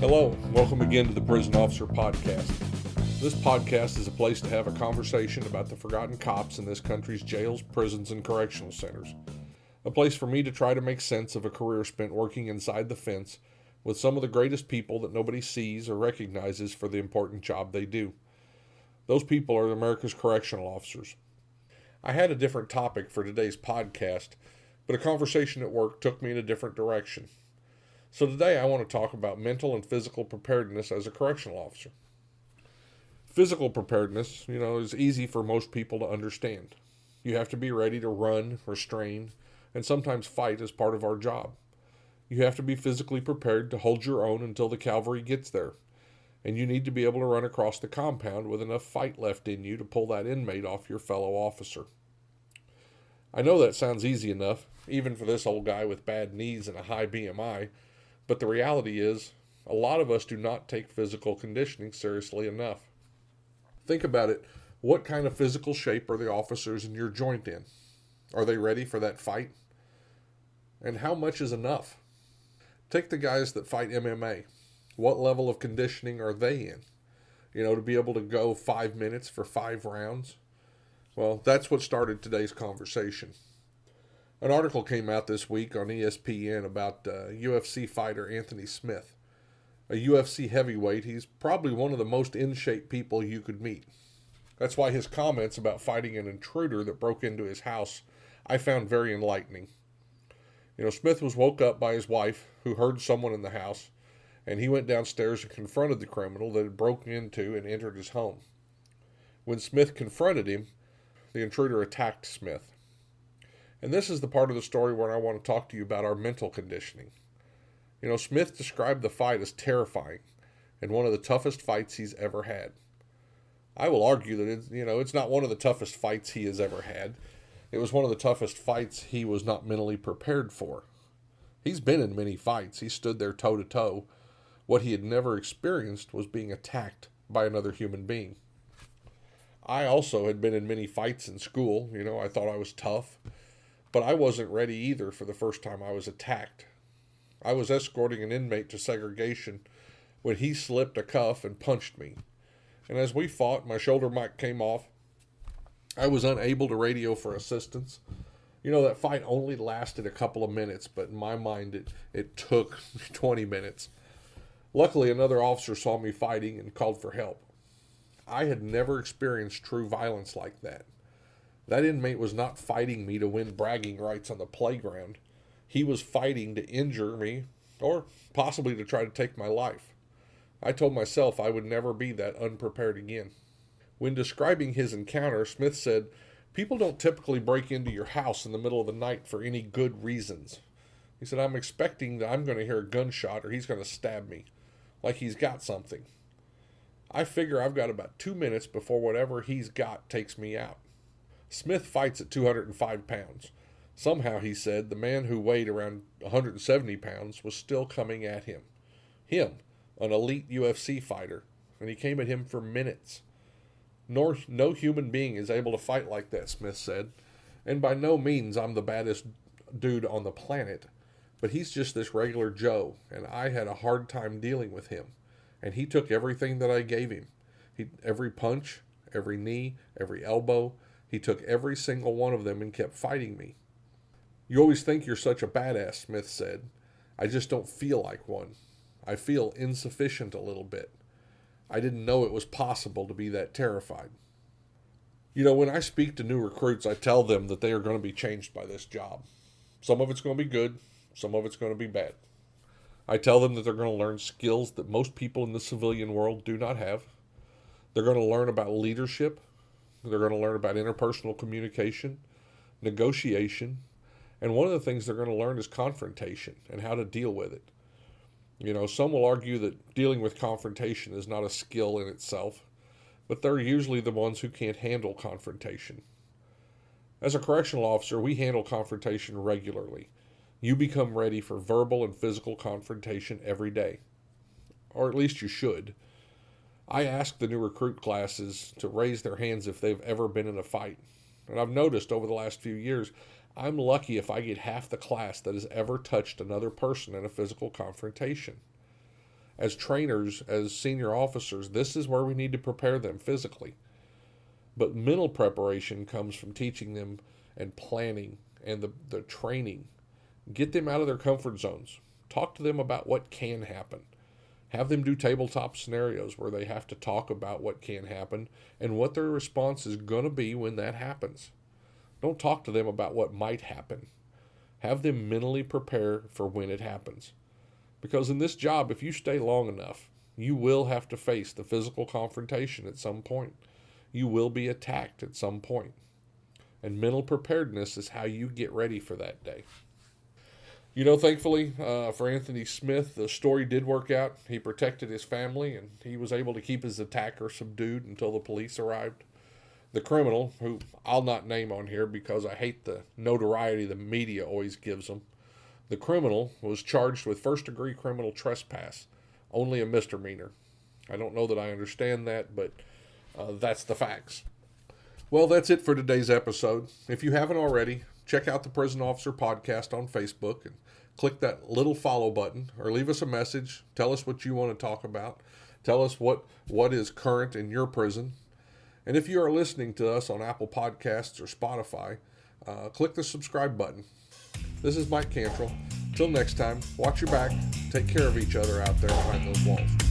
Hello, welcome again to the Prison Officer Podcast. This podcast is a place to have a conversation about the forgotten cops in this country's jails, prisons, and correctional centers. A place for me to try to make sense of a career spent working inside the fence with some of the greatest people that nobody sees or recognizes for the important job they do. Those people are America's correctional officers. I had a different topic for today's podcast, but a conversation at work took me in a different direction. So today I want to talk about mental and physical preparedness as a correctional officer. Physical preparedness, is easy for most people to understand. You have to be ready to run, restrain, and sometimes fight as part of our job. You have to be physically prepared to hold your own until the cavalry gets there. And you need to be able to run across the compound with enough fight left in you to pull that inmate off your fellow officer. I know that sounds easy enough, even for this old guy with bad knees and a high BMI, but the reality is, a lot of us do not take physical conditioning seriously enough. Think about it. What kind of physical shape are the officers in your joint in? Are they ready for that fight? And how much is enough? Take the guys that fight MMA. What level of conditioning are they in? To be able to go 5 minutes for 5 rounds? Well, that's what started today's conversation. An article came out this week on ESPN about UFC fighter Anthony Smith. A UFC heavyweight, he's probably one of the most in-shape people you could meet. That's why his comments about fighting an intruder that broke into his house I found very enlightening. Smith was woke up by his wife, who heard someone in the house, and he went downstairs and confronted the criminal that had broken into and entered his home. When Smith confronted him, the intruder attacked Smith. And this is the part of the story where I want to talk to you about our mental conditioning. Smith described the fight as terrifying and one of the toughest fights he's ever had. I will argue that it's not one of the toughest fights he has ever had. It was one of the toughest fights he was not mentally prepared for. He's been in many fights. He stood there toe to toe. What he had never experienced was being attacked by another human being. I also had been in many fights in school. I thought I was tough. But I wasn't ready either for the first time I was attacked. I was escorting an inmate to segregation when he slipped a cuff and punched me. And as we fought, my shoulder mic came off. I was unable to radio for assistance. That fight only lasted a couple of minutes, but in my mind it took 20 minutes. Luckily, another officer saw me fighting and called for help. I had never experienced true violence like that. That inmate was not fighting me to win bragging rights on the playground. He was fighting to injure me or possibly to try to take my life. I told myself I would never be that unprepared again. When describing his encounter, Smith said, "People don't typically break into your house in the middle of the night for any good reasons." He said, "I'm expecting that I'm going to hear a gunshot or he's going to stab me, like he's got something. I figure I've got about 2 minutes before whatever he's got takes me out." Smith fights at 205 pounds. Somehow, he said, the man who weighed around 170 pounds was still coming at him. Him, an elite UFC fighter, and he came at him for minutes. No human being is able to fight like that, Smith said. And by no means I'm the baddest dude on the planet, but he's just this regular Joe, and I had a hard time dealing with him. And he took everything that I gave him. Every punch, every knee, every elbow. He took every single one of them and kept fighting me. "You always think you're such a badass," Smith said. "I just don't feel like one. I feel insufficient a little bit. I didn't know it was possible to be that terrified." When I speak to new recruits, I tell them that they are going to be changed by this job. Some of it's going to be good. Some of it's going to be bad. I tell them that they're going to learn skills that most people in the civilian world do not have. They're going to learn about leadership. They're going to learn about interpersonal communication, negotiation, and one of the things they're going to learn is confrontation and how to deal with it. Some will argue that dealing with confrontation is not a skill in itself, but they're usually the ones who can't handle confrontation. As a correctional officer, we handle confrontation regularly. You become ready for verbal and physical confrontation every day, or at least you should. I ask the new recruit classes to raise their hands if they've ever been in a fight. And I've noticed over the last few years, I'm lucky if I get half the class that has ever touched another person in a physical confrontation. As trainers, as senior officers, this is where we need to prepare them physically. But mental preparation comes from teaching them and planning and the training. Get them out of their comfort zones. Talk to them about what can happen. Have them do tabletop scenarios where they have to talk about what can happen and what their response is going to be when that happens. Don't talk to them about what might happen. Have them mentally prepare for when it happens. Because in this job, if you stay long enough, you will have to face the physical confrontation at some point. You will be attacked at some point. And mental preparedness is how you get ready for that day. Thankfully for Anthony Smith, the story did work out. He protected his family, and he was able to keep his attacker subdued until the police arrived. The criminal, who I'll not name on here because I hate the notoriety the media always gives him, the criminal was charged with first-degree criminal trespass, only a misdemeanor. I don't know that I understand that, but that's the facts. Well, that's it for today's episode. If you haven't already, check out the Prison Officer Podcast on Facebook and click that little follow button, or leave us a message. Tell us what you want to talk about. Tell us what is current in your prison. And if you are listening to us on Apple Podcasts or Spotify, click the subscribe button. This is Mike Cantrell. Till next time, watch your back. Take care of each other out there behind those walls.